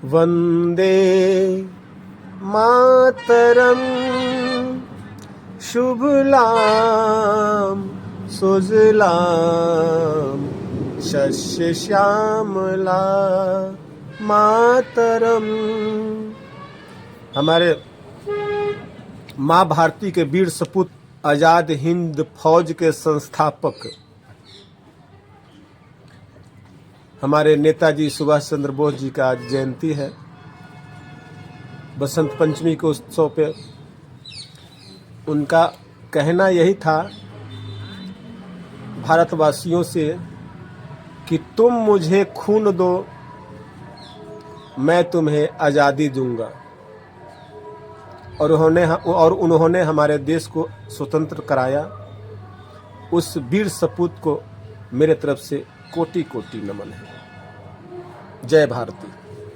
वंदे मातरम शुभलाम सुजलाम शस्य श्यामला मातरम। हमारे माँ भारती के वीर सपूत आजाद हिंद फौज के संस्थापक हमारे नेताजी सुभाष चंद्र बोस जी का आज जयंती है। बसंत पंचमी के उत्सव पे उनका कहना यही था भारतवासियों से कि तुम मुझे खून दो, मैं तुम्हें आज़ादी दूंगा। और उन्होंने हमारे देश को स्वतंत्र कराया। उस वीर सपूत को मेरे तरफ से कोटि कोटि नमन है। जय भारती।